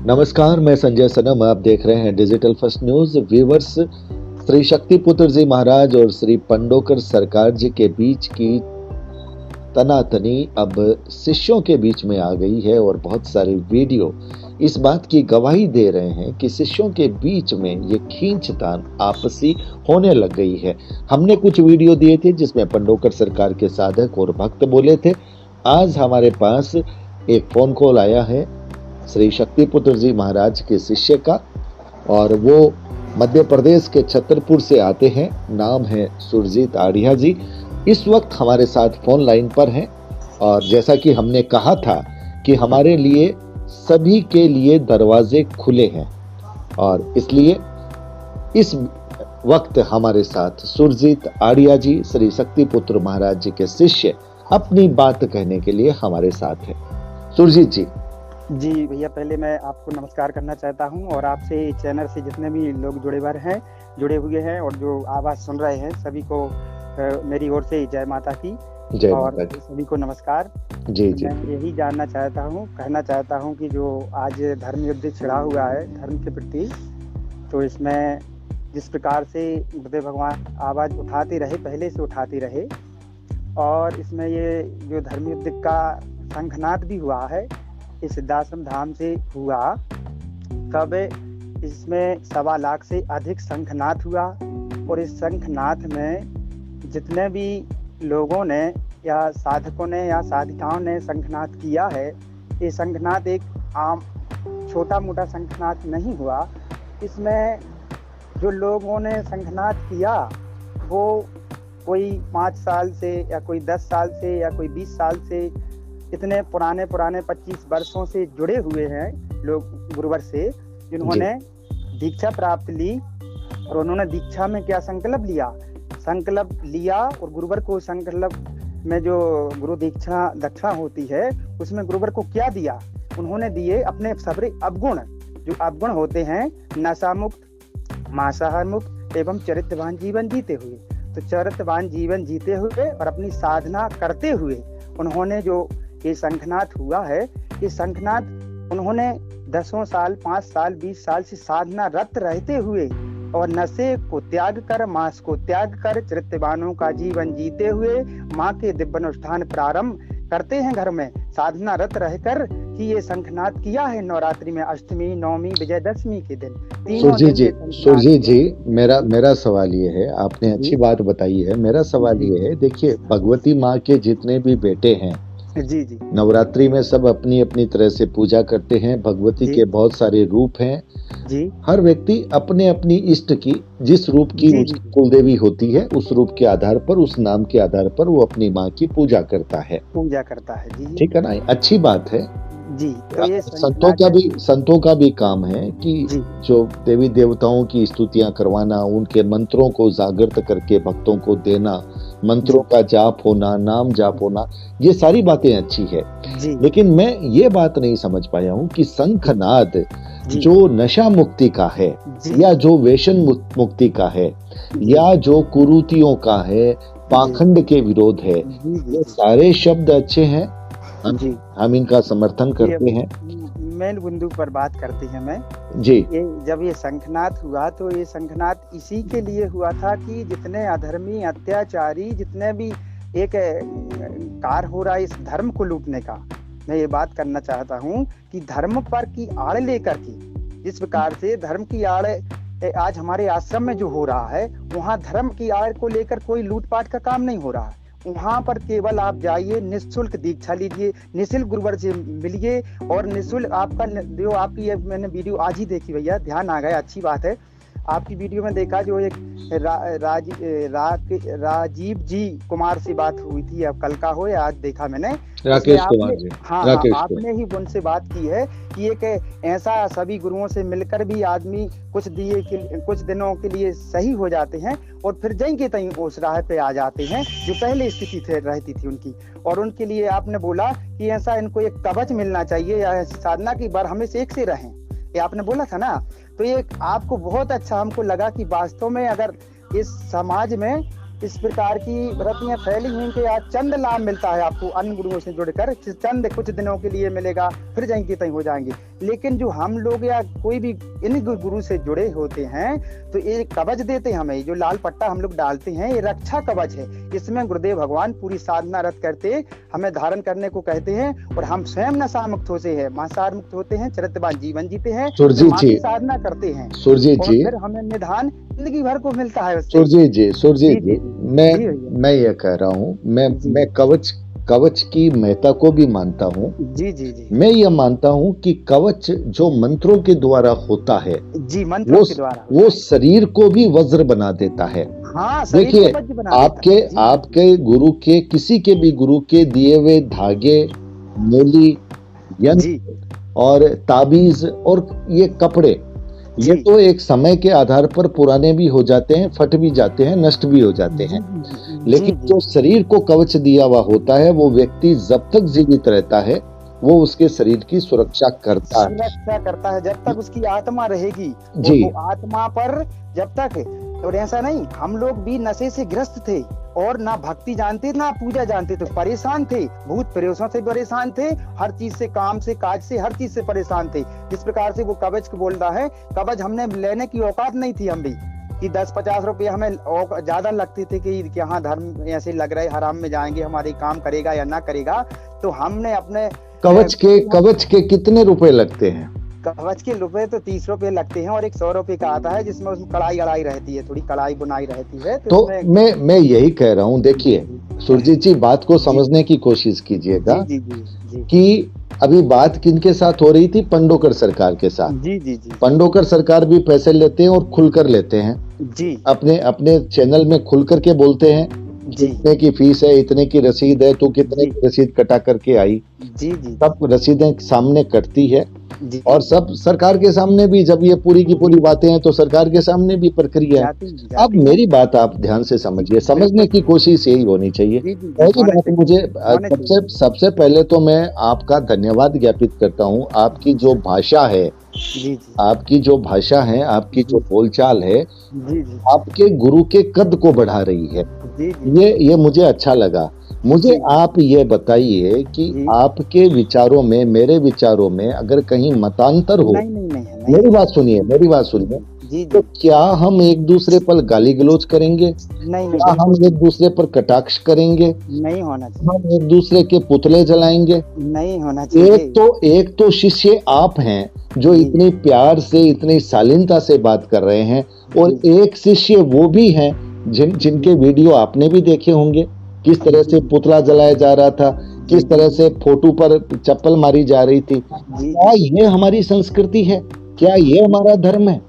नमस्कार, मैं संजय सनम। आप देख रहे हैं digital first news. Viewers, Shri Shaktiputra ji Maharaj और श्री पंडोकर सरकार जी के बीच की तनातनी अब शिष्यों के बीच में आ गई है और बहुत सारे वीडियो इस बात की गवाही दे रहे हैं कि शिष्यों के बीच में ये खींचतान आपसी होने लग गई है। हमने कुछ वीडियो दिए थे जिसमें पंडोकर सरकार के साधक और भक्त बोले थे। आज हमारे पास एक फोन कॉल आया है श्री शक्तिपुत्र जी महाराज के शिष्य का, और वो मध्य प्रदेश के छतरपुर से आते हैं। नाम है सुरजीत आड़िया जी। इस वक्त हमारे साथ फोन लाइन पर हैं, और जैसा कि हमने कहा था कि हमारे लिए सभी के लिए दरवाजे खुले हैं, और इसलिए इस वक्त हमारे साथ सुरजीत आड़िया जी, श्री शक्तिपुत्र महाराज जी के शिष्य, अपनी बात कहने के लिए हमारे साथ हैं। सुरजीत जी। जी भैया, पहले मैं आपको नमस्कार करना चाहता हूं, और आपसे चैनल से जितने भी लोग जुड़े हुए हैं और जो आवाज सुन रहे हैं, सभी को मेरी ओर से जय माता की और सभी को नमस्कार। जी जी। मैं यही कहना चाहता हूं कि जो आज धर्म युद्ध छिड़ा हुआ है धर्म के प्रति, तो इसमें जिस प्रकार से गुरुदेव भगवान आवाज उठाते रहे, पहले से उठाते रहे, और इसमें ये जो धर्म युद्ध का शंखनाद भी हुआ है, इस सिद्धाश्रम धाम से हुआ। कब इसमें 1.25 लाख से अधिक शंखनाद हुआ, और इस शंखनाद में जितने भी लोगों ने या साधकों ने या साधिकाओं ने शंखनाद किया है, ये शंखनाद एक आम छोटा मोटा शंखनाद नहीं हुआ। इसमें जो लोगों ने शंखनाद किया वो कोई 5 साल से या कोई 10 साल से या कोई 20 साल से, इतने पुराने 25 वर्षों से जुड़े हुए हैं लोग गुरुवर से, जिन्होंने दीक्षा प्राप्त ली। और उन्होंने दीक्षा में क्या संकल्प लिया और गुरुवर को संकल्प में जो गुरु दीक्षा होती है, उसमें गुरुवर को क्या दिया? उन्होंने दिए अपने सारे अवगुण, जो अवगुण होते हैं, नशा मुक्त, मांसाहार मुक्त एवं चरित्रवान जीवन जीते हुए। तो चरित्रवान जीवन जीते हुए और अपनी साधना करते हुए उन्होंने जो ये शंखनाद हुआ है, ये शंखनाद उन्होंने 10 साल, 5 साल, 20 साल से साधना रत रहते हुए और नशे को त्याग कर, मांस को त्याग कर, चरित्रवानों का जीवन जीते हुए माँ के दिव्य अनुष्ठान प्रारंभ करते हैं घर में साधना रत रहकर, कि ये शंखनाद किया है नवरात्रि में, अष्टमी, नवमी, विजयदशमी के दिन, तीनों दिन। सुरजीत जी, मेरा सवाल ये है, आपने अच्छी बात बताई है। मेरा सवाल ये है, देखिए, भगवती माँ के जितने भी बेटे हैं, जी जी, नवरात्रि में सब अपनी अपनी तरह से पूजा करते हैं। भगवती के बहुत सारे रूप हैं जी। हर व्यक्ति अपने अपनी इष्ट की, जिस रूप की उसकी कुलदेवी होती है, उस रूप के आधार पर, उस नाम के आधार पर वो अपनी माँ की पूजा करता है। जी, ठीक है ना? अच्छी बात है जी। तो ये संतों का भी काम है कि जो देवी देवताओं की स्तुतियां करवाना, उनके मंत्रों को जागृत करके भक्तों को देना, मंत्रों का जाप होना, नाम जाप होना, ये सारी बातें अच्छी है। लेकिन मैं ये बात नहीं समझ पाया हूँ कि शंखनाद जो नशा मुक्ति का है, या जो व्यसन मुक्ति का है, या जो कुरीतियों का है, पाखंड के विरोध है, ये सारे शब्द अच्छे हैं, हम इनका समर्थन करते हैं। मेन बिंदु पर बात करते हैं मैं जी। जब ये शंखनाद हुआ, तो ये शंखनाद इसी के लिए हुआ था कि जितने अधर्मी, अत्याचारी, जितने भी एक कार्य हो रहा है इस धर्म को लूटने का, मैं ये बात करना चाहता हूँ कि धर्म पर की आड़ लेकर के, जिस प्रकार से धर्म की आड़ आज हमारे आश्रम में जो हो रहा है, वहाँ धर्म की आड़ को लेकर कोई लूटपाट का काम नहीं हो रहा है। वहाँ पर केवल आप जाइए, निःशुल्क दीक्षा लीजिए, निःशुल्क गुरुवर से मिलिए, और निःशुल्क आपका जो आपकी मैंने वीडियो आज ही देखी भैया, ध्यान आ गया, अच्छी बात है। आपकी वीडियो में देखा जो एक राजीव जी कुमार से बात हुई थी, अब कल का हो या आज देखा मैंने, राकेश कुमार जी। हाँ, आपने ही उनसे बात की है कि एक ऐसा सभी गुरुओं से मिलकर भी आदमी कुछ दिनों के लिए सही हो जाते हैं, और फिर जहीं के तहीं उस राह पे आ जाते हैं जो पहले स्थिति रहती थी उनकी। और उनके लिए आपने बोला कि ऐसा इनको एक कवच मिलना चाहिए, या साधना की बार हमेशा एक से रहें, ये आपने बोला था ना। तो ये आपको बहुत अच्छा हमको लगा कि वास्तव में अगर इस समाज में इस प्रकार की वृत्तियां फैली हुई कि आज चंद लाभ मिलता है आपको अन्य गुरुओं से जुड़कर, चंद कुछ दिनों के लिए मिलेगा, फिर जाएंगे तय हो जाएंगे। लेकिन जो हम लोग या कोई भी इन गुरु से जुड़े होते हैं तो ये कवच देते हैं हमें, जो लाल पट्टा हम लोग डालते हैं, ये रक्षा कवच है। इसमें गुरुदेव भगवान पूरी साधना रत करते हमें धारण करने को कहते हैं, और हम स्वयं नशा मुक्त होते हैं, मांसाहार मुक्त होते हैं, चरित्रवान जीवन जीते हैं, साधना करते हैं, सुरजीत जी, फिर हमें निधान जिंदगी भर को मिलता है। सुरजीत जी, मैं ये कह रहा हूँ, मैं कवच की महत्ता को भी मानता हूँ। जी। मैं ये मानता हूँ कि कवच जो मंत्रों के द्वारा होता है, जी, मंत्रों के द्वारा वो शरीर को भी वज्र बना देता है। हाँ, देखिए, आपके गुरु के, किसी के भी गुरु के दिए हुए धागे, मूली, यंत्र और ताबीज और ये कपड़े, ये तो एक समय के आधार पर पुराने भी हो जाते हैं, फट भी जाते हैं, नष्ट भी हो जाते हैं, लेकिन जो शरीर को कवच दिया हुआ होता है, वो व्यक्ति जब तक जीवित रहता है वो उसके शरीर की सुरक्षा करता है जब तक उसकी आत्मा रहेगी जी। वो आत्मा पर जब तक, और ऐसा नहीं, हम लोग भी नशे से ग्रस्त थे और ना भक्ति जानते ना पूजा जानते, तो परेशान थे, भूत प्रेतों से परेशान थे, हर चीज से, काम से, काज से, हर चीज से परेशान थे। जिस प्रकार से वो कवच को बोल रहा है, कवच हमने लेने की औकात नहीं थी हम भी, कि 10-50 रुपये हमें ज्यादा लगते थे कि हाँ धर्म ऐसे लग रहे हराम में जाएंगे, हमारे काम करेगा या ना करेगा, तो हमने अपने कवच के कितने रुपए लगते हैं? कवच के रुपए तो 30 रुपए लगते हैं, और एक 100 रुपए का आता है जिसमें उसमें कढ़ाई अड़ाई रहती है, थोड़ी कढ़ाई बुनाई रहती है। तो मैं यही कह रहा हूँ, देखिए सुरजीत जी, बात को समझने की कोशिश कीजिएगा कि अभी बात किनके साथ हो रही थी? पंडोकर सरकार के साथ। जी। पंडोकर सरकार भी पैसे लेते हैं और खुलकर लेते हैं जी, अपने चैनल में खुल करके बोलते हैं, इतने की फीस है, इतने की रसीद है, तो कितने की रसीद कटा करके आई, जी। सब रसीदें सामने कटती है, और सब सरकार के सामने भी, जब ये पूरी की पूरी बातें हैं तो सरकार के सामने भी प्रक्रिया है। अब मेरी बात आप ध्यान से समझिए, समझने की कोशिश यही होनी चाहिए। पहली बात, मुझे सबसे पहले तो मैं आपका धन्यवाद ज्ञापित करता हूँ। आपकी जो भाषा है, आपकी जो भाषा है, आपकी जो बोलचाल है, आपके गुरु के कद को बढ़ा रही है। ये मुझे अच्छा लगा। मुझे आप ये बताइए कि आपके विचारों में, मेरे विचारों में अगर कहीं मतांतर हो, मेरी बात सुनिए, तो क्या हम एक दूसरे पर गाली गलौज करेंगे? क्या हम एक दूसरे पर कटाक्ष करेंगे? नहीं होना चाहिए। हम एक दूसरे के पुतले जलाएंगे? नहीं होना चाहिए। एक तो शिष्य आप हैं जो इतनी प्यार से, इतनी शालीनता से बात कर रहे हैं, और एक शिष्य वो भी हैं जिनके वीडियो आपने भी देखे होंगे, किस तरह से पुतला जलाया जा रहा था, किस तरह से फोटो पर चप्पल मारी जा रही थी। क्या ये हमारी संस्कृति है? क्या ये हमारा धर्म है?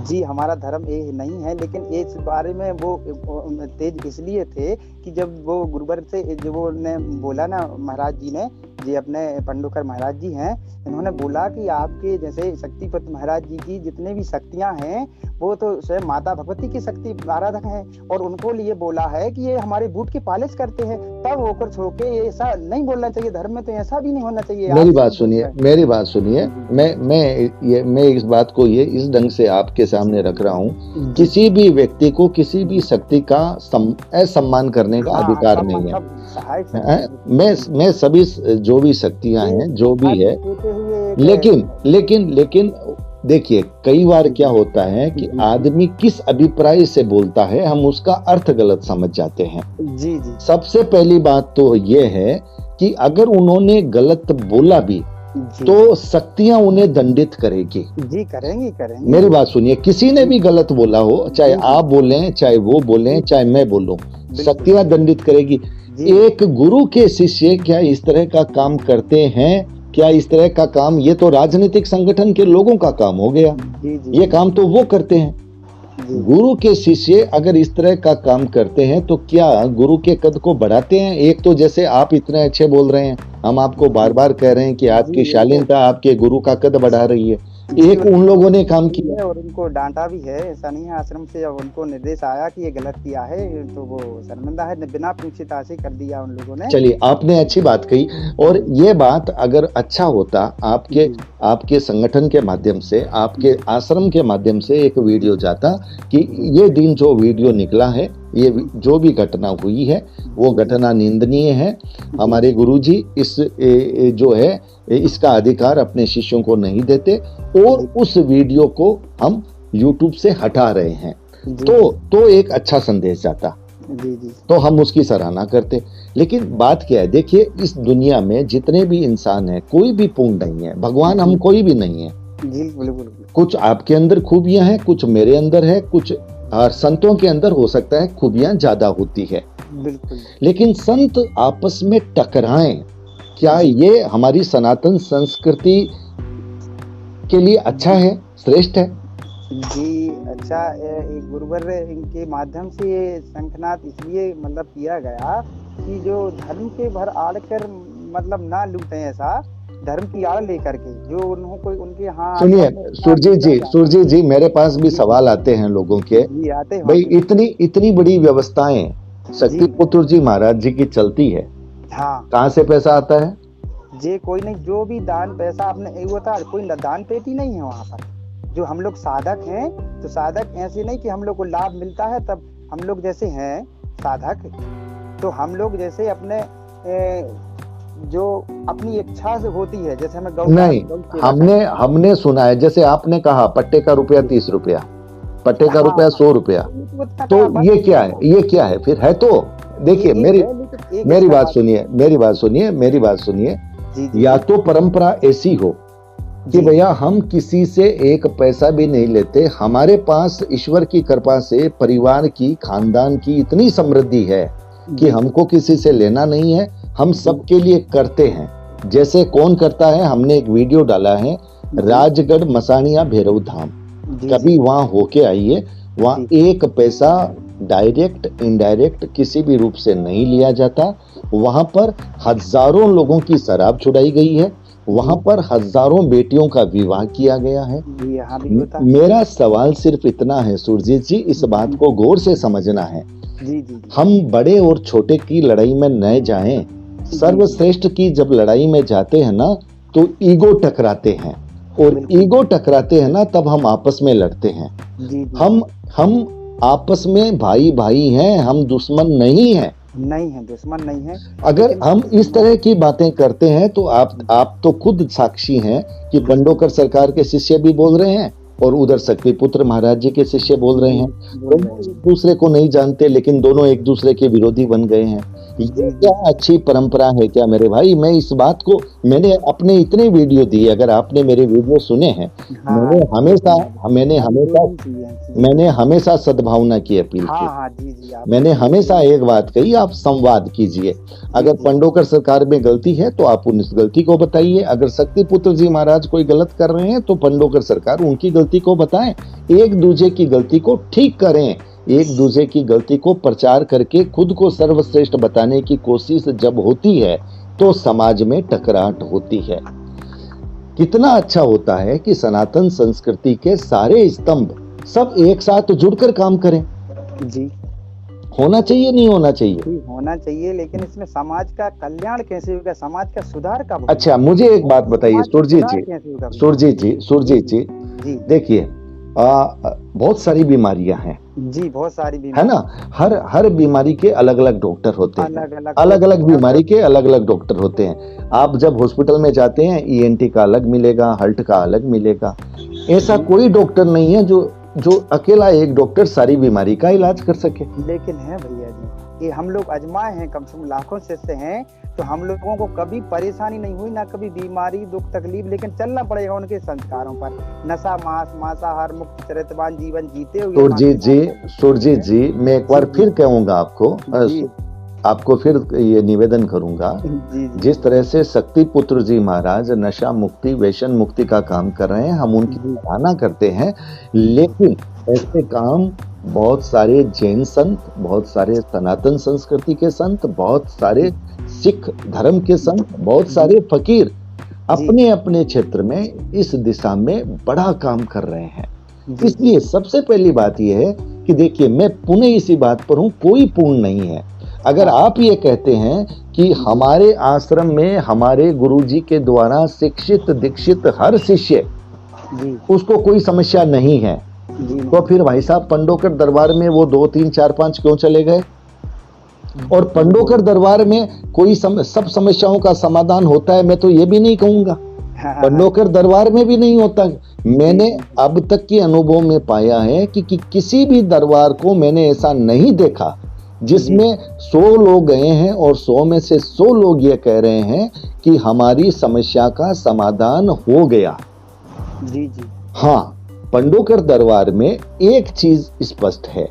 जी, हमारा धर्म ये नहीं है, लेकिन इस बारे में वो तेज इसलिए थे कि जब वो गुरुवर से जो वो ने बोला ना, महाराज जी ने, जी अपने पंडोकर महाराज जी हैं, इन्होंने बोला कि आपके जैसे शक्तिपति महाराज जी की जितने भी शक्तियां हैं वो तो स्वयं माता भगवती की शक्ति आराधक हैं, और उनको लिए बोला है कि ये हमारे बूट की पालिश करते हैं, तब होकर छोके ये ऐसा नहीं बोलना चाहिए, धर्म में तो ऐसा भी नहीं होना चाहिए। मेरी बात सुनिए, मैं इस बात को ये इस ढंग से आपके सामने रख रहा हूँ, किसी भी व्यक्ति को किसी भी शक्ति का असम्मान करने का अधिकार नहीं है। मैं सभी जो भी शक्तियां हैं, जो भी है, लेकिन देखिए, कई बार क्या होता है कि आदमी किस अभिप्राय से बोलता है, हम उसका अर्थ गलत समझ जाते हैं। जी। सबसे पहली बात तो ये है कि अगर उन्होंने गलत बोला भी तो शक्तियां उन्हें दंडित करेगी। जी, करेंगी। मेरी बात सुनिए, किसी ने भी गलत बोला हो, चाहे आप बोलें, चाहे वो बोलें, चाहे मैं बोलूं, शक्तियां दंडित करेगी। एक गुरु के शिष्य क्या इस तरह का काम करते हैं? क्या इस तरह का काम, ये तो राजनीतिक संगठन के लोगों का काम हो गया, ये काम तो वो करते हैं। गुरु के शिष्य अगर इस तरह का काम करते हैं तो क्या गुरु के कद को बढ़ाते हैं? एक तो जैसे आप इतने अच्छे बोल रहे हैं, हम आपको बार बार कह रहे हैं कि आपकी शालीनता आपके गुरु का कद बढ़ा रही है। एक उन लोगों ने काम किया और उनको डांटा भी है, ऐसा नहीं है। आश्रम से जब उनको निर्देश आया कि ये गलत किया है तो वो शर्मिंदा है, बिना पूछे ताछे कर दिया उन लोगों ने। चलिए, आपने अच्छी बात कही, और ये बात अगर अच्छा होता, आपके संगठन के माध्यम से, आपके आश्रम के माध्यम से एक वीडियो जाता कि ये दिन जो वीडियो निकला है ये जो भी घटना हुई है वो घटना निंदनीय है। हमारे गुरुजी इस जो है इसका अधिकार अपने शिष्यों को नहीं देते और उस वीडियो को हम YouTube से हटा रहे हैं, तो एक अच्छा संदेश जाता, तो हम उसकी सराहना करते। लेकिन बात क्या है, देखिए इस दुनिया में जितने भी इंसान हैं कोई भी पूर्ण नहीं है, भगवान हम कोई भी नहीं है। कुछ आपके अंदर खूबियां हैं, कुछ मेरे अंदर है, कुछ संतों के अंदर हो सकता है खूबियां ज्यादा होती है। लेकिन संत आपस में टकराएं, क्या ये हमारी सनातन संस्कृति के लिए अच्छा है, श्रेष्ठ है? जी अच्छा, एक गुरुवर इनके माध्यम से ये शंखनाद इसलिए मतलब किया गया कि जो धर्म के भर आड़ कर मतलब ना लूटें, ऐसा धर्म की आड़ लेकर के जो उनको उनके यहाँ। सुनिए सुरजीत जी मेरे पास भी सवाल आते हैं लोगों के, भाई इतनी बड़ी व्यवस्थाएं शक्तिपुत्र जी महाराज जी की चलती है, हाँ कहाँ से पैसा आता है? जी कोई नहीं, जो भी दान पैसा आपने होता है, कोई दान पेटी नहीं है वहाँ पर। जो हम लोग साधक हैं तो साधक ऐसे नहीं कि हम लोग को लाभ मिलता है तब हम लोग जैसे हैं साधक, तो हम लोग जैसे अपने जो अपनी इच्छा से होती है, जैसे हमें गौ नहीं, हमने सुना है, जैसे आपने कहा पट्टे का रुपया 30 रुपया, पट्टे का रुपया 100 रुपया, तो ये क्या है, ये क्या है फिर? है तो देखिए मेरी बात सुनिए, या तो परंपरा ऐसी हो कि भैया हम किसी से एक पैसा भी नहीं लेते, हमारे पास ईश्वर की कृपा से परिवार की, खानदान की इतनी समृद्धि है कि हमको किसी से लेना नहीं है, हम सबके लिए करते हैं। जैसे कौन करता है, हमने एक वीडियो डाला है राजगढ़ मसानिया भैरव धाम, कभी वहां होके आइए, वहां एक पैसा डायरेक्ट इनडायरेक्ट किसी भी रूप से नहीं लिया जाता। वहां पर हजारों लोगों की शराब छुड़ाई गई है, वहां पर हजारों बेटियों का विवाह किया गया है। मेरा सवाल सिर्फ इतना है सुरजीत जी, इस बात को गौर से समझना है। हम बड़े और छोटे की लड़ाई में न जाएं, सर्वश्रेष्ठ की जब लड़ाई में जाते हैं ना तो ईगो टकराते हैं, और ईगो टकराते हैं ना तब हम आपस में लड़ते हैं। हम आपस में भाई भाई हैं, हम दुश्मन नहीं हैं। दुश्मन नहीं है। अगर हम इस तरह की बातें करते हैं तो आप तो खुद साक्षी हैं कि पंडोकर सरकार के शिष्य भी बोल रहे हैं और उधर शक्तिपुत्र महाराज जी के शिष्य बोल रहे हैं, दोनों एक दूसरे को नहीं जानते लेकिन दोनों एक दूसरे के विरोधी बन गए हैं। ये क्या अच्छी परंपरा है क्या मेरे भाई? मैं इस बात को, मैंने अपने इतने वीडियो दिए, अगर आपने मेरे वीडियो सुने हैं, मैंने हमेशा सद्भावना की अपील की। मैंने हमेशा एक बात कही, आप संवाद कीजिए। अगर पंडोकर सरकार में गलती है तो आप उस गलती को बताइए, अगर शक्तिपुत्र जी महाराज कोई गलत कर रहे हैं तो पंडोकर सरकार उनकी गलती को बताएं, एक दूसरे की गलती को ठीक करें। एक दूसरे की गलती को प्रचार करके खुद को सर्वश्रेष्ठ बताने की कोशिश जब होती है तो समाज में टकराहट होती है। कितना अच्छा होता है कि सनातन संस्कृति के सारे स्तंभ सब एक साथ जुड़कर काम करें। होना चाहिए, नहीं होना चाहिए? होना चाहिए, लेकिन इसमें समाज का कल्याण कैसे होगा, समाज का सुधार का? अच्छा मुझे एक बात बताइए सुरजीत जी, देखिए बहुत सारी बीमारियां हैं बहुत सारी बीमारी है ना, हर बीमारी के अलग अलग डॉक्टर होते हैं, अलग अलग बीमारी के अलग अलग डॉक्टर होते हैं। आप जब हॉस्पिटल में जाते हैं ENT का अलग मिलेगा, हार्ट का अलग मिलेगा। ऐसा कोई डॉक्टर नहीं है जो अकेला एक डॉक्टर सारी बीमारी का इलाज कर सके। लेकिन है भैया जी, ये हम लोग आजमाए हैं, कम से कम लाखों से हैं, तो हम लोगों को कभी परेशानी नहीं हुई, ना कभी बीमारी दुख तकलीफ, लेकिन चलना पड़ेगा उनके संस्कारों पर। नशा मांसाहार मुक्त चरित्रवान जीवन जीते हुए सुरजीत जी मैं एक बार फिर कहूंगा आपको फिर ये निवेदन करूंगा, जिस तरह से शक्तिपुत्र जी महाराज नशा मुक्ति व्यसन मुक्ति का काम कर रहे हैं, हम उनकी सराहना करते हैं। लेकिन ऐसे काम बहुत सारे जैन संत, बहुत सारे सनातन संस्कृति के संत, बहुत सारे सिख धर्म के संत, बहुत सारे फकीर अपने अपने क्षेत्र में इस दिशा में बड़ा काम कर रहे हैं। इसलिए सबसे पहली बात यह है कि देखिए, मैं पुनः इसी बात पर हूं, कोई पूर्ण नहीं है। अगर आप ये कहते हैं कि हमारे आश्रम में हमारे गुरुजी के द्वारा शिक्षित दीक्षित हर शिष्य, उसको कोई समस्या नहीं है, जी तो नहीं। फिर भाई साहब पंडोकर दरबार में वो 2 3 4 5 क्यों चले गए? और पंडोकर दरबार में कोई सब समस्याओं का समाधान होता है मैं तो ये भी नहीं कहूंगा। हाँ हाँ हाँ। पंडोकर दरबार में भी नहीं होता। मैंने जी, अब तक के अनुभव में पाया है कि किसी भी दरबार को मैंने ऐसा नहीं देखा जिसमें 100 लोग गए हैं और 100 में से 100 लोग ये कह रहे हैं कि हमारी समस्या का समाधान हो गया। जी जी हाँ, पंडोकर दरबार में एक चीज स्पष्ट है,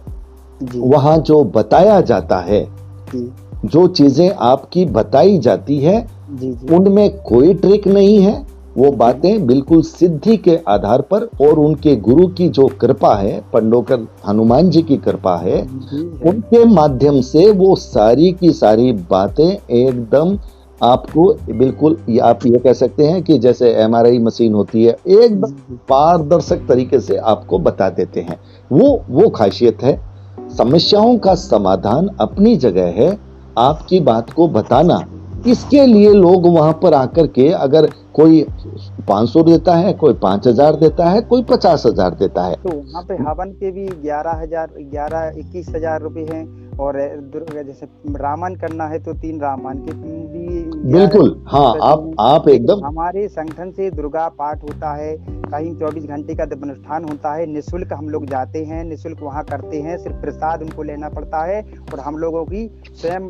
जी वहां जो बताया जाता है, जी जो चीजें आपकी बताई जाती है, जी जी उनमें कोई ट्रिक नहीं है। वो बातें बिल्कुल सिद्धि के आधार पर और उनके गुरु की जो कृपा है, पंडोकर हनुमान जी की कृपा है, जी है। उनके माध्यम से वो सारी की सारी बातें एकदम आपको बिल्कुल आप ये कह सकते हैं कि जैसे MRI मशीन होती है, एकदम पारदर्शक तरीके से आपको बता देते हैं। वो खासियत है। समस्याओं का समाधान अपनी जगह है, आपकी बात को बताना। इसके लिए लोग वहां पर आकर के अगर कोई 500 देता है, कोई 5000 देता है, कोई 50,000 देता है। तो वहाँ पे हवन के भी 21,000 रुपए हैं, और जैसे रामन करना है तो 3 रामन के भी बिल्कुल, हाँ, आप एकदम हमारे संगठन से दुर्गा पाठ होता है, कहीं 24 घंटे का अनुष्ठान होता है, निःशुल्क हम लोग जाते हैं, निःशुल्क वहाँ करते हैं, सिर्फ प्रसाद उनको लेना पड़ता है, और हम लोगों की स्वयं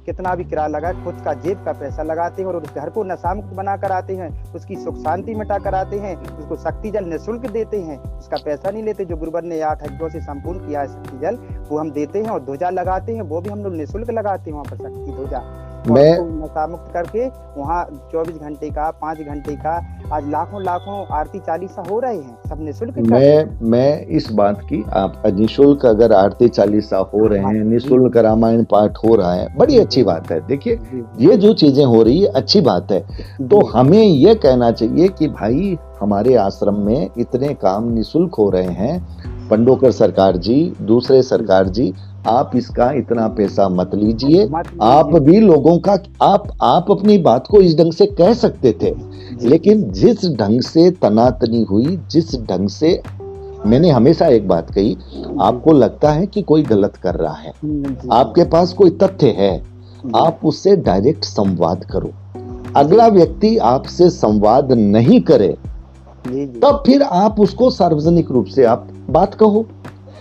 कितना भी किराया लगा खुद का जेब का पैसा लगाते हैं, और उस घर को नशामुक्त बना कर आते हैं, उसकी सुख शांति मिटा कर आते हैं, उसको शक्ति जल निःशुल्क देते हैं, उसका पैसा नहीं लेते। जो गुरुवर ने 8 यज्ञों से संपूर्ण किया है शक्ति जल, वो हम देते हैं, और ध्वजा लगाते हैं, वो भी हम लोग निःशुल्क लगाते हैं वहाँ पर शक्ति ध्वजा। मैं नशामुक्त करके वहाँ 24 घंटे का 5 घंटे का आज लाखों आरती चालीसा हो रहे हैं, सब निःशुल्क। मैं इस बात की, आप निःशुल्क अगर आरती चालीसा हो रहे हैं, निःशुल्क रामायण पाठ हो रहा है, बड़ी अच्छी बात है। देखिए, ये जो चीजें हो रही है अच्छी बात है। तो हमें ये कहना चाहिए कि भाई हमारे आश्रम में इतने काम निःशुल्क हो रहे हैं, पंडोकर सरकार जी, दूसरे सरकार जी, आप इसका इतना पैसा मत लीजिए। आप भी लोगों का आप अपनी बात को इस ढंग से कह सकते थे, लेकिन जिस ढंग से तनातनी हुई, जिस ढंग से, मैंने हमेशा एक बात कही, आपको लगता है कि कोई गलत कर रहा है, आपके पास कोई तथ्य है, आप उससे डायरेक्ट संवाद करो। अगला व्यक्ति आपसे संवाद नहीं करे, तब फिर आप उसको सार्वजनिक रूप से आप बात कहो।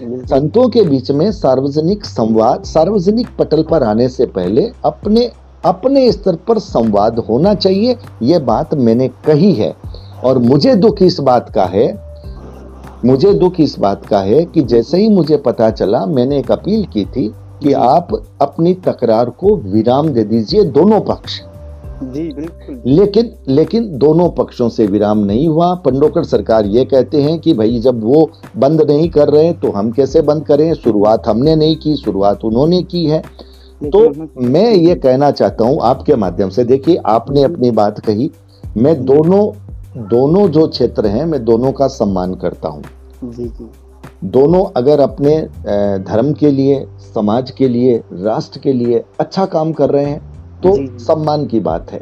संतों के बीच में सार्वजनिक संवाद, सार्वजनिक पटल पर आने से पहले अपने स्तर पर संवाद होना चाहिए। यह बात मैंने कही है, और मुझे दुख इस बात का है कि जैसे ही मुझे पता चला, मैंने एक अपील की थी कि आप अपनी तकरार को विराम दे दीजिए, दोनों पक्ष। जी बिल्कुल। लेकिन दोनों पक्षों से विराम नहीं हुआ। पंडोकर सरकार ये कहते हैं कि भाई जब वो बंद नहीं कर रहे तो हम कैसे बंद करें, शुरुआत हमने नहीं की, शुरुआत उन्होंने की है। तो मैं ये कहना चाहता हूं आपके माध्यम से, देखिए आपने अपनी बात कही, मैं दोनों जो क्षेत्र हैं, मैं दोनों का सम्मान करता हूं। जी जी। दोनों अगर अपने धर्म के लिए, समाज के लिए, राष्ट्र के लिए अच्छा काम कर रहे हैं तो सम्मान की बात है।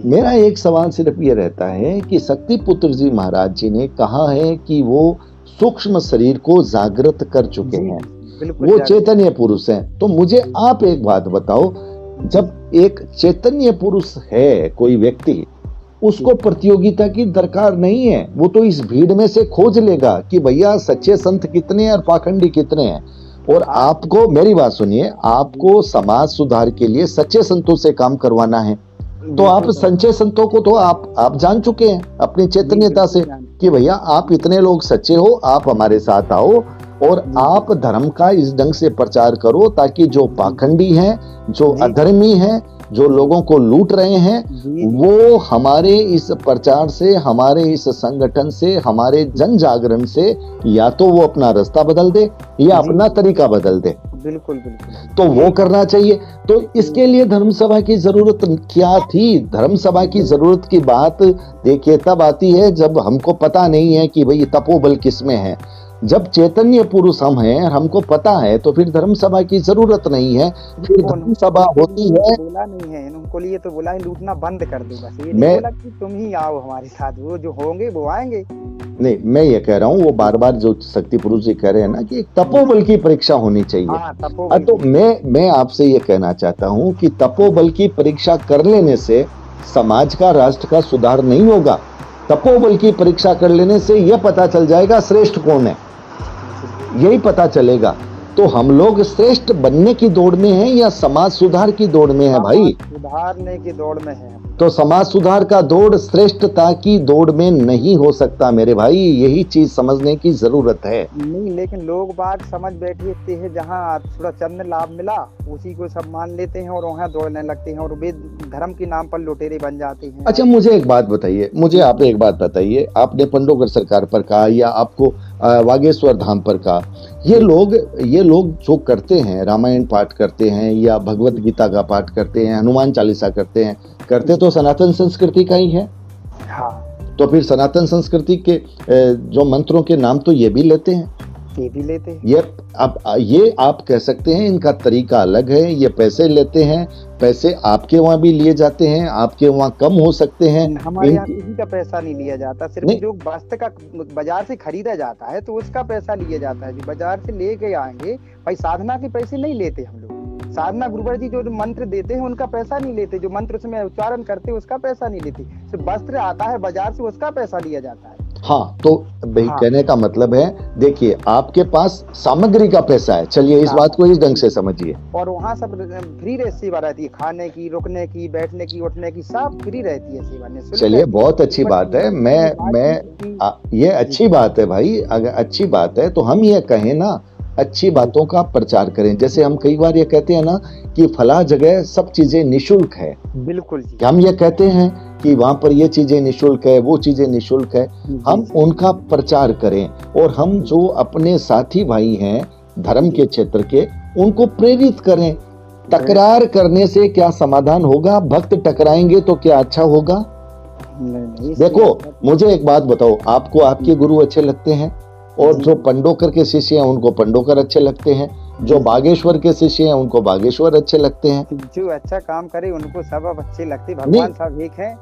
मेरा एक सवाल सिर्फ ये रहता है कि शक्ति पुत्र जी महाराज जी ने कहा है कि वो सूक्ष्म शरीर को जागृत कर चुके हैं, वो चैतन्य पुरुष हैं। तो मुझे आप एक बात बताओ, जब एक चैतन्य पुरुष है कोई व्यक्ति, उसको प्रतियोगिता की दरकार नहीं है, वो तो इस भीड़ में से खोज लेगा कि भैया सच्चे संत कितने हैं और पाखंडी कितने हैं। और आपको, मेरी बात सुनिए, आपको समाज सुधार के लिए सच्चे संतों से काम करवाना है, तो आप सच्चे संतों को तो आप जान चुके हैं अपनी चैतन्यता से कि भैया आप इतने लोग सच्चे हो, आप हमारे साथ आओ और आप धर्म का इस ढंग से प्रचार करो ताकि जो पाखंडी हैं, जो अधर्मी हैं, जो लोगों को लूट रहे हैं, वो हमारे इस प्रचार से, हमारे इस संगठन से, हमारे जन जागरण से या तो वो अपना रास्ता बदल दे या अपना तरीका बदल दे। बिल्कुल बिल्कुल। तो वो करना चाहिए। तो इसके लिए धर्म सभा की जरूरत क्या थी? धर्म सभा की जरूरत की बात देखिए तब आती है जब हमको पता नहीं है कि भाई तपोबल किसमें है। जब चैतन्य पुरुष हम हैं और हमको पता है तो फिर धर्म सभा की जरूरत नहीं है। फिर धर्म सभा होती है, बोला नहीं है उनको लिए तो बोला है लूटना बंद कर दो, बस ये नहीं मैं बोला कि तुम ही आओ हमारे साथ, वो जो होंगे वो आएंगे। नहीं, मैं ये कह रहा हूँ, वो बार बार जो शक्ति पुरुष जी कह रहे हैं ना कि एक तपोबल की परीक्षा होनी चाहिए। हाँ, तपोबल तो मैं आपसे ये कहना चाहता हूँ कि तपोबल की परीक्षा कर लेने से समाज का, राष्ट्र का सुधार नहीं होगा। तपोबल की परीक्षा कर लेने से यह पता चल जाएगा श्रेष्ठ कौन है, यही पता चलेगा। तो हम लोग श्रेष्ठ बनने की दौड़ में हैं या समाज सुधार की दौड़ में है भाई? सुधारने की दौड़ में है। तो समाज सुधार का दौड़ श्रेष्ठता की दौड़ में नहीं हो सकता मेरे भाई, यही चीज समझने की जरूरत है। नहीं, लेकिन लोग बात समझ बैठे हैं, जहाँ थोड़ा चंद लाभ मिला उसी को सब मान लेते हैं और वहाँ दौड़ने लगते हैं और वे धर्म के नाम पर लुटेरे बन जाते हैं। अच्छा, मुझे एक बात बताइए, आप एक बात बताइए, आपने पंडोकर सरकार पर कहा या आपको वागेश्वर धाम पर कहा, ये लोग जो करते हैं, रामायण पाठ करते हैं या भगवत गीता का पाठ करते हैं, हनुमान चालीसा करते हैं, करते तो सनातन संस्कृति का ही है। हाँ, तो फिर सनातन संस्कृति के जो मंत्रों के नाम तो ये भी लेते हैं, ये भी लेते हैं। ये आप कह सकते हैं इनका तरीका अलग है, ये पैसे लेते हैं, पैसे आपके वहाँ भी लिए जाते हैं, आपके वहाँ कम हो सकते हैं। हमारे यहाँ किसी का पैसा नहीं लिया जाता, सिर्फ जो वस्त्र का बाजार से खरीदा जाता है तो उसका पैसा लिया जाता है। जो बाजार से लेके आएंगे भाई, साधना के पैसे नहीं लेते हम लोग। साधना गुरुवर जी जो मंत्र देते हैं उनका पैसा नहीं लेते, जो मंत्र उसमें उच्चारण करते हैं उसका पैसा नहीं लेते, सिर्फ वस्त्र आता है बाजार से उसका पैसा लिया जाता है। हाँ, तो भाई कहने का मतलब है, देखिए आपके पास सामग्री का पैसा है, चलिए इस बात को इस ढंग से समझिए। और वहाँ सब फ्री सेवा रहती है, खाने की, रुकने की, बैठने की, उठने की, सब फ्री रहती है सेवा। चलिए बहुत अच्छी बात है, ये अच्छी बात है भाई। अगर अच्छी बात है तो हम ये कहें ना, अच्छी बातों का प्रचार करें। जैसे हम कई बार ये कहते हैं ना कि फला जगह सब चीजें निशुल्क है, बिल्कुल जी। हम ये कहते हैं कि वहां पर ये चीजें निशुल्क है, वो चीजें निशुल्क है, हम उनका प्रचार करें और हम जो अपने साथी भाई हैं धर्म के क्षेत्र के, उनको प्रेरित करें। तकरार करने से क्या समाधान होगा? भक्त टकराएंगे तो क्या अच्छा होगा? नहीं, देखो मुझे एक बात बताओ, आपको आपके गुरु अच्छे लगते हैं और जो पंडोकर के शिष्य हैं उनको पंडोकर अच्छे लगते हैं, जो बागेश्वर के शिष्य हैं उनको बागेश्वर अच्छे लगते हैं। जो अच्छा काम करे उनको सब अच्छे लगते, भगवान सब एक है।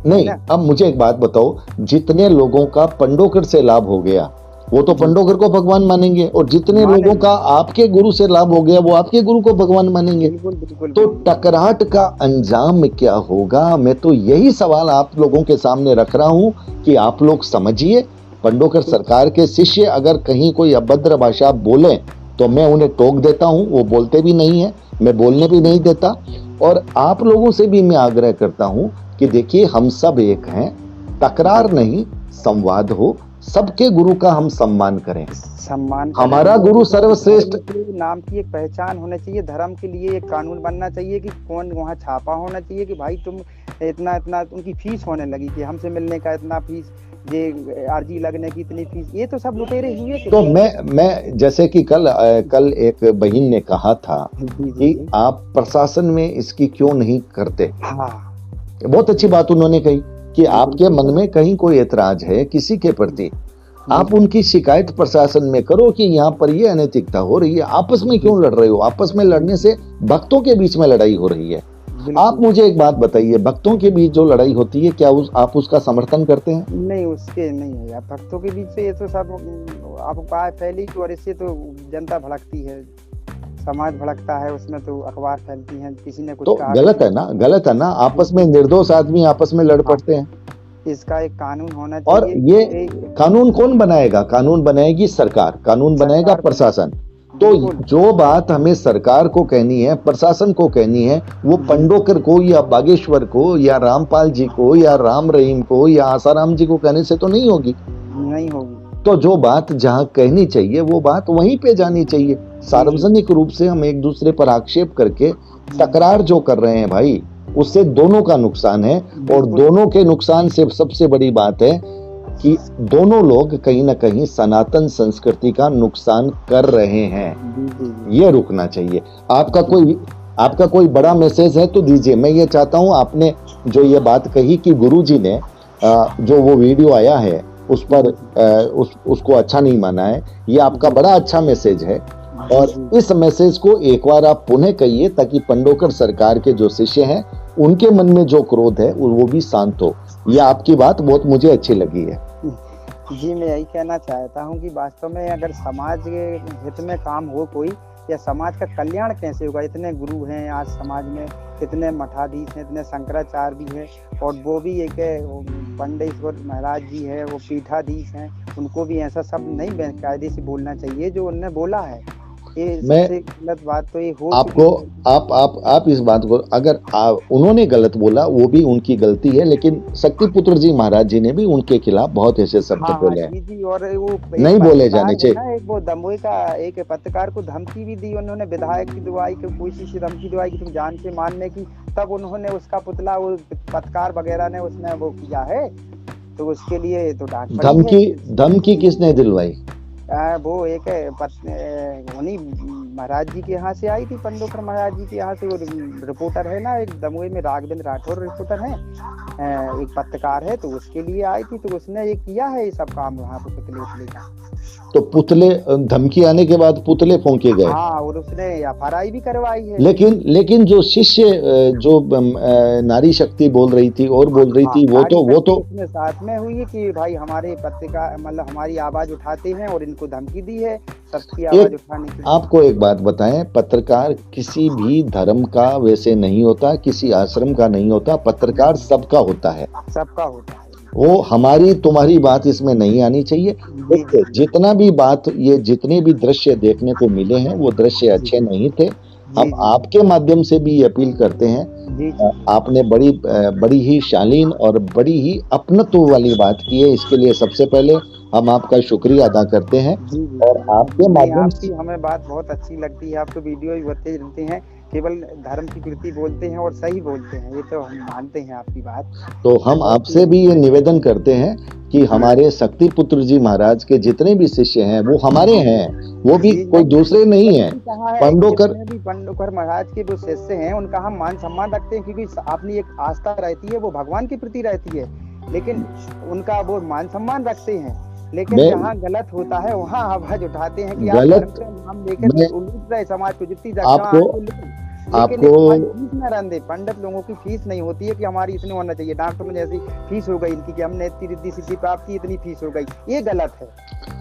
नहीं, अब मुझे एक बात बताओ, जितने लोगों का पंडोकर से लाभ हो गया वो तो पंडोकर को भगवान मानेंगे, और जितने लोगों का आपके गुरु से लाभ हो गया वो आपके गुरु को भगवान मानेंगे। तो टकराट का अंजाम क्या होगा? मैं तो यही सवाल आप लोगों के सामने रख रहा हूं कि आप लोग समझिए। पंडोकर सरकार के शिष्य अगर कहीं कोई अभद्र भाषा बोले तो मैं उन्हें टोक देता हूं, वो बोलते भी नहीं है, मैं बोलने भी नहीं देता। और आप लोगों से भी मैं आग्रह करता हूं कि देखिए हम सब एक हैं, तकरार नहीं, संवाद हो, सबके गुरु का हम सम्मान करें। हमारा गुरु सर्वश्रेष्ठ नाम की एक पहचान होनी चाहिए, धर्म के लिए एक कानून बनना चाहिए कि कौन वहाँ छापा होना चाहिए कि भाई तुम इतना उनकी फीस होने लगी कि हमसे मिलने का इतना फीस, ये आरजी लगने की इतनी फीस, ये तो सब लुटेरे हुए। तो मैं जैसे कि कल एक बहन ने कहा था कि आप प्रशासन में इसकी क्यों नहीं करते। हाँ, बहुत अच्छी बात उन्होंने कही कि आपके मन में कहीं कोई ऐतराज है किसी के प्रति, आप उनकी शिकायत प्रशासन में करो कि यहाँ पर ये अनैतिकता हो रही है। आपस में क्यों लड़ रहे हो? आपस में लड़ने से भक्तों के बीच में लड़ाई हो रही है। आप मुझे एक बात बताइए, भक्तों के बीच जो लड़ाई होती है क्या आप उसका समर्थन करते हैं? नहीं, उसके नहीं है यार, भक्तों के बीच से ये तो सब अफवाह फैली और इससे तो जनता भड़कती है, समाज भड़कता है, उसमें तो अखबार फैलती हैं, किसी ने कुछ तो कहा गलत है ना। आपस में निर्दोष आदमी आपस में लड़ पड़ते हैं। इसका एक कानून होना चाहिए। और ये कानून कौन बनाएगा? कानून बनाएगी सरकार, कानून बनाएगा प्रशासन। तो जो बात हमें सरकार को कहनी है, प्रशासन को कहनी है, वो पंडोकर को या बागेश्वर को या रामपाल जी को या राम रहीम को या आसाराम जी को कहने से तो नहीं होगी। तो जो बात जहाँ कहनी चाहिए वो बात वहीं पे जानी चाहिए। सार्वजनिक रूप से हम एक दूसरे पर आक्षेप करके तकरार जो कर रहे हैं भाई, उससे दोनों का नुकसान है। और दोनों के नुकसान से सबसे बड़ी बात है कि दोनों लोग कहीं ना कहीं सनातन संस्कृति का नुकसान कर रहे हैं। ये रुकना चाहिए। आपका कोई बड़ा मैसेज है तो दीजिए। मैं ये चाहता हूँ, आपने जो ये बात कही कि गुरुजी ने जो वो वीडियो आया है उस पर उसको अच्छा नहीं माना है। ये आपका बड़ा अच्छा मैसेज है और इस मैसेज को एक बार आप पुनः कहिए ताकि पंडोकर सरकार के जो शिष्य हैं उनके मन में जो क्रोध है वो भी शांत हो। ये आपकी बात बहुत मुझे अच्छी लगी है। जी, मैं यही कहना चाहता हूँ कि वास्तव में अगर समाज के हित में काम हो कोई, या समाज का कल्याण कैसे होगा। इतने गुरु हैं आज समाज में, इतने मठाधीश हैं, इतने शंकराचार्य भी हैं, और वो भी एक पंडेश्वर महाराज जी है, वो पीठाधीश हैं, उनको भी ऐसा सब नहीं बेकायदे से बोलना चाहिए जो उन्होंने बोला है। ये सबसे गलत बात तो ये हो आपको आप इस बात को, अगर उन्होंने गलत बोला वो भी उनकी गलती है, लेकिन शक्तिपुत्र जी महाराज जी ने भी उनके खिलाफ बहुत ऐसे शब्द बोले हैं। जी, और वो नहीं बोले जाने चाहिए। एक वो दमोई का एक पत्रकार को धमकी भी दी उन्होंने, विधायक की दुआई की कोशिश से धमकी दुआई की तुम जान से मारने की, तब उन्होंने उसका पुतला वो पत्रकार वगैरह ने उसने वो किया है, तो उसके लिए तो डांट पड़ी है। धमकी किसने दिलवाई? वो एक उन्हीं महाराज जी के यहाँ से आई थी, पंडोकर महाराज जी के यहाँ से। वो रिपोर्टर है ना, एक दमोई में राघवेंद्र राठौर रिपोर्टर है, एक पत्रकार है, तो उसके लिए आई थी, तो उसने ये किया है ये सब काम वहाँ पे पुतले का। तो पुतले, धमकी आने के बाद पुतले फूंके गए। हाँ, और उसने एफआईआर भी करवाई है। लेकिन जो शिष्य जो नारी शक्ति बोल रही थी और बोल रही थी, वो तो उसमें साथ में हुई है कि भाई हमारे पत्रिका मतलब हमारी आवाज उठाते हैं और इनको धमकी दी है सबकी आवाज उठाने की। आपको एक बात बताएं, पत्रकार किसी भी धर्म का वैसे नहीं होता, किसी आश्रम का नहीं होता, पत्रकार सबका होता है। वो हमारी तुम्हारी बात इसमें नहीं आनी चाहिए। जितना भी बात, ये जितने भी दृश्य देखने को मिले हैं वो दृश्य अच्छे नहीं थे। हम आपके माध्यम से भी अपील करते हैं, आपने बड़ी ही शालीन और बड़ी ही अपनत्व वाली बात की है, इसके लिए सबसे पहले हम आपका शुक्रिया अदा करते हैं। और आपके माध्यम से हमें बात बहुत अच्छी लगती है, आप तो वीडियो भी बनते रहते हैं, केवल धर्म की प्रति बोलते हैं और सही बोलते हैं, ये तो हम मानते हैं आपकी बात। तो हम आपसे भी ये निवेदन करते हैं कि हमारे शक्तिपुत्र जी महाराज के जितने भी शिष्य हैं वो हमारे हैं, वो भी कोई दूसरे नहीं है। पंडोकर महाराज के जो शिष्य हैं उनका हम मान सम्मान रखते हैं, क्योंकि अपनी एक आस्था रहती है, वो भगवान के प्रति रहती है, लेकिन उनका वो मान सम्मान रखते हैं। लेकिन जहाँ गलत होता है वहाँ आवाज उठाते हैं कि गलत हम लेकर उलूट रहे समाज को, जितनी पंडित लोगों की फीस नहीं होती है कि हमारी इतनी होना चाहिए, डॉक्टर में जैसी फीस हो गई इनकी कि हमने इतनी रिद्धि सिद्धि प्राप्त की, इतनी फीस हो गई, ये गलत है।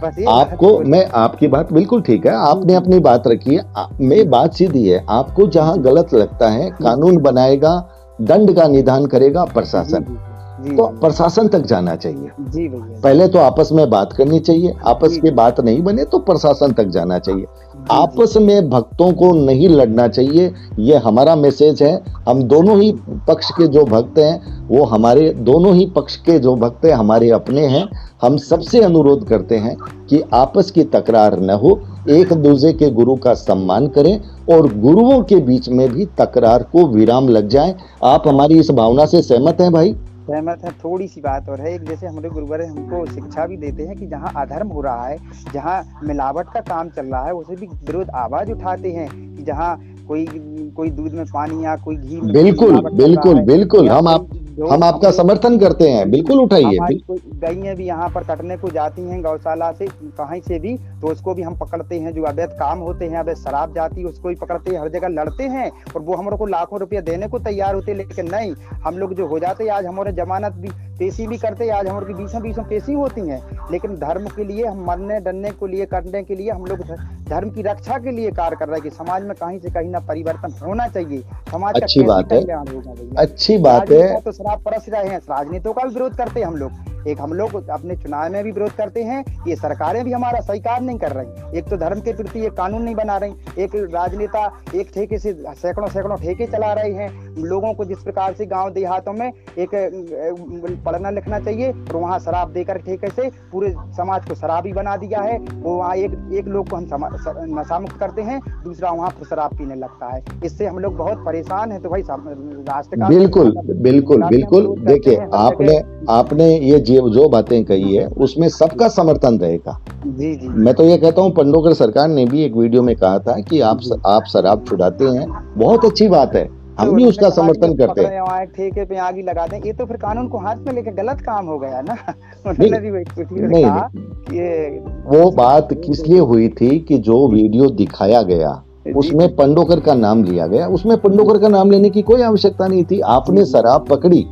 बस ये आपको, मैं आपकी बात बिल्कुल ठीक है, आपने अपनी बात रखी है, मैं बात सीधी है। आपको जहाँ गलत लगता है, कानून बनाएगा, दंड का निदान करेगा प्रशासन, तो प्रशासन तक जाना चाहिए। जी भैया, पहले तो आपस में बात करनी चाहिए, आपस की बात नहीं बने तो प्रशासन तक जाना चाहिए। आपस में भक्तों को नहीं लड़ना चाहिए, ये हमारा मैसेज है। हम दोनों ही पक्ष के जो भक्त हैं वो हमारे, दोनों ही पक्ष के जो भक्त हैं हमारे अपने हैं। हम सबसे अनुरोध करते हैं कि आपस की तकरार न हो, एक दूसरे के गुरु का सम्मान करें और गुरुओं के बीच में भी तकरार को विराम लग जाए। आप हमारी इस भावना से सहमत हैं भाई? सहमत है। थोड़ी सी बात और है, एक जैसे हमारे गुरुवर हमको शिक्षा भी देते हैं कि जहाँ अधर्म हो रहा है, जहाँ मिलावट का काम चल रहा है, उसे भी विरोध आवाज उठाते हैं कि जहाँ कोई दूध में पानी या कोई घी में, बिल्कुल हम आपका समर्थन करते हैं, बिल्कुल उठाइए। गायें भी यहाँ पर कटने को जाती हैं गौशाला से कहीं से भी, तो उसको भी हम पकड़ते हैं। जो अवैध काम होते हैं, अवैध शराब जाती है, उसको भी पकड़ते हैं, हर जगह लड़ते हैं, और वो हम लोग को लाखों रुपया देने को तैयार होते हैं, लेकिन नहीं, हम लोग जो हो जाते, आज हमारे जमानत भी पेशी भी करते, आज हमारे बीसों पेशी होती हैं, लेकिन धर्म के लिए हम मरने डरने को लिए करने के लिए हम लोग धर्म की रक्षा के लिए कार्य कर रहे हैं कि समाज में कहीं से कहीं ना परिवर्तन होना चाहिए। समाज अच्छी बात है, अच्छी बात है। तो शराब परस रहे हैं, राजनीतियों का भी विरोध करते हैं हम लोग। हम लोग अपने चुनाव में भी विरोध करते हैं, ये सरकारें भी हमारा सही कार्य नहीं कर रही। एक तो धर्म के प्रति एक कानून नहीं बना रही, एक राजनेता एक ठेके से सैकड़ों ठेके चला रहे हैं। लोगों को जिस प्रकार से गांव देहातों में एक पढ़ना लिखना चाहिए, और वहाँ शराब देकर ठेके से पूरे समाज को शराबी बना दिया है। वो वहाँ एक लोग को हम नशा मुक्त करते हैं, दूसरा वहाँ पर शराब पीने लगता है। इससे हम लोग बहुत परेशान हैं। तो भाई राष्ट्र का बिल्कुल देखिए, आपने ये जो बातें कही है उसमें सबका समर्थन रहेगा। जी। मैं तो ये कहता हूँ, पंडोकर सरकार ने भी एक वीडियो में कहा था कि आप शराब छुड़ाते हैं, बहुत अच्छी बात है, हम भी उसका समर्थन करते हैं। हैं ठेके पे आग ही लगा दें, ये तो फिर कानून को हाथ में लेके गलत काम हो गया ना। उन्होंने भी नहीं, कहा कि वो बात किस लिए हुई थी कि जो वीडियो दिखाया गया उसमें पंडोकर का नाम लिया गया, उसमें पंडोकर का नाम लेने की कोई आवश्यकता नहीं थी। आपने शराब पकड़ी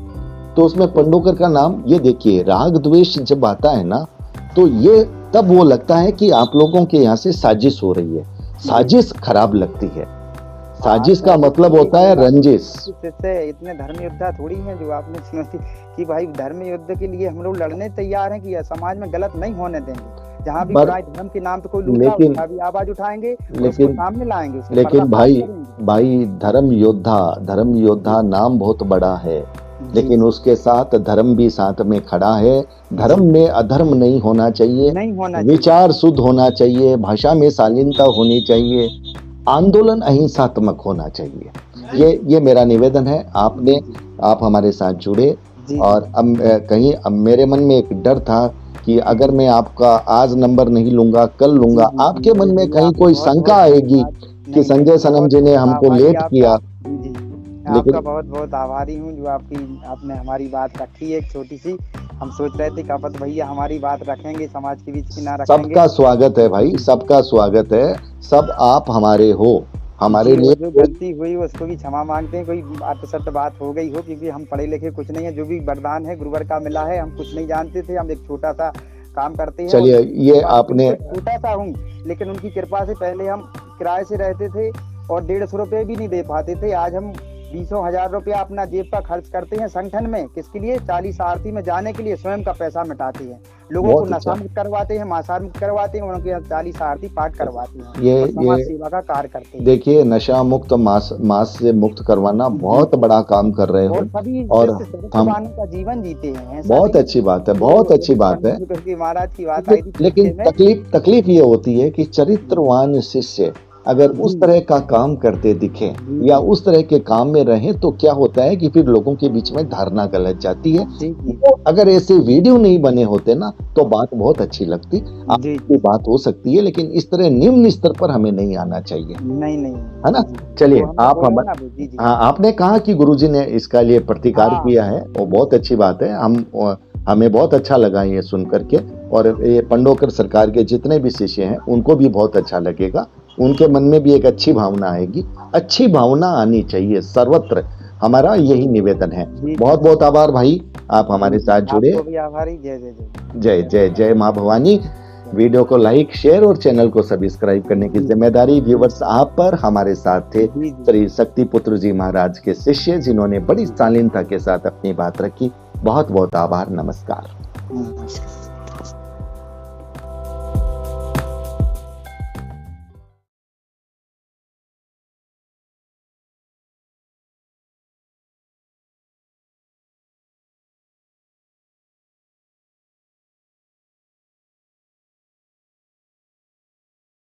तो उसमें पंडोकर का नाम, ये देखिए राग द्वेष जब आता है ना तो ये तब वो लगता है कि आप लोगों के यहाँ से साजिश हो रही है। साजिश खराब लगती है, साजिश का मतलब होता है रंजिश। इतने धर्म योद्धा थोड़ी हैं जो आपने सुनी कि भाई धर्म युद्ध के लिए हम लोग लड़ने तैयार हैं कि समाज में गलत नहीं होने देंगे। जहाँ भी धर्म के नाम पे कोई लूटा भी आवाज उठाएंगे, लेकिन सामने लाएंगे। लेकिन भाई धर्म योद्धा नाम बहुत बड़ा है, लेकिन उसके साथ धर्म भी साथ में खड़ा है। धर्म में अधर्म नहीं होना चाहिए, विचार शुद्ध होना चाहिए, भाषा में शालीनता होनी चाहिए, आंदोलन अहिंसात्मक होना चाहिए। ये मेरा निवेदन है। आप हमारे साथ जुड़े, और अब मेरे मन में एक डर था कि अगर मैं आपका आज नंबर नहीं लूंगा, कल लूंगा, आपके मन में कहीं कोई शंका आएगी कि संजय सनम जी ने हमको लेट किया। आपका बहुत बहुत आभारी हूँ जो आपने हमारी बात रखी है एक छोटी सी। हम सोच रहे थे कि आपत भैया हमारी बात रखेंगे, समाज के बीच की ना रखेंगे। सबका स्वागत है भाई, सबका स्वागत है। सब आप हमारे हो, हमारे लिए जो गलती हुई उसको भी क्षमा मांगते हैं। कोई अटसट बात हो गई हो, क्योंकि हम पढ़े लिखे कुछ नहीं है। जो भी वरदान है गुरुवर का मिला है, हम कुछ नहीं जानते थे। हम एक छोटा सा काम करते हैं। चलिए, ये आपने छोटा सा हूँ, लेकिन उनकी कृपा से पहले हम किराए से रहते थे और 150 रुपए भी नहीं दे पाते थे। आज हम 20,000 रुपया अपना जेब का खर्च करते हैं संगठन में। किसके लिए? 40 आरती में जाने के लिए स्वयं का पैसा मिटाते हैं। लोगों को नशा मुक्त करवाते हैं, मांसाहार मुक्त करवाते हैं, उनके 40 आरती पाठ करवाते हैं। ये समाज सेवा का कार्य करते हैं। देखिए, नशा मुक्त मांस से मुक्त करवाना बहुत बड़ा काम कर रहे हो, और हम का जीवन जीते हैं। बहुत अच्छी बात है, बहुत अच्छी बात है। महाराज की बात आई थी, लेकिन तकलीफ ये होती है कि चरित्रवान शिष्य अगर उस तरह का काम करते दिखे या उस तरह के काम में रहे तो क्या होता है कि फिर लोगों के बीच में धारणा गलत जाती है। तो अगर ऐसे वीडियो नहीं बने होते ना तो बात बहुत अच्छी लगती, आपकी बात हो सकती है, लेकिन इस तरह निम्न स्तर पर हमें नहीं आना चाहिए। नहीं है ना। चलिए, आपने कहा कि गुरुजी ने इसका लिए प्रतिकार किया है, वो बहुत अच्छी बात है। हमें बहुत अच्छा लगा ये सुन करके, और ये पंडोकर सरकार के जितने भी शिष्य हैं उनको भी बहुत अच्छा लगेगा। उनके मन में भी एक अच्छी भावना आएगी। अच्छी भावना आनी चाहिए सर्वत्र, हमारा यही निवेदन है। बहुत बहुत आभार भाई, आप हमारे साथ जुड़े। जय जय जय माँ भवानी। वीडियो को लाइक, शेयर और चैनल को सब्सक्राइब करने की जिम्मेदारी व्यूवर्स आप पर। हमारे साथ थे श्री शक्तिपुत्र जी महाराज के शिष्य, जिन्होंने बड़ी शालीनता के साथ अपनी बात रखी। बहुत बहुत आभार। नमस्कार।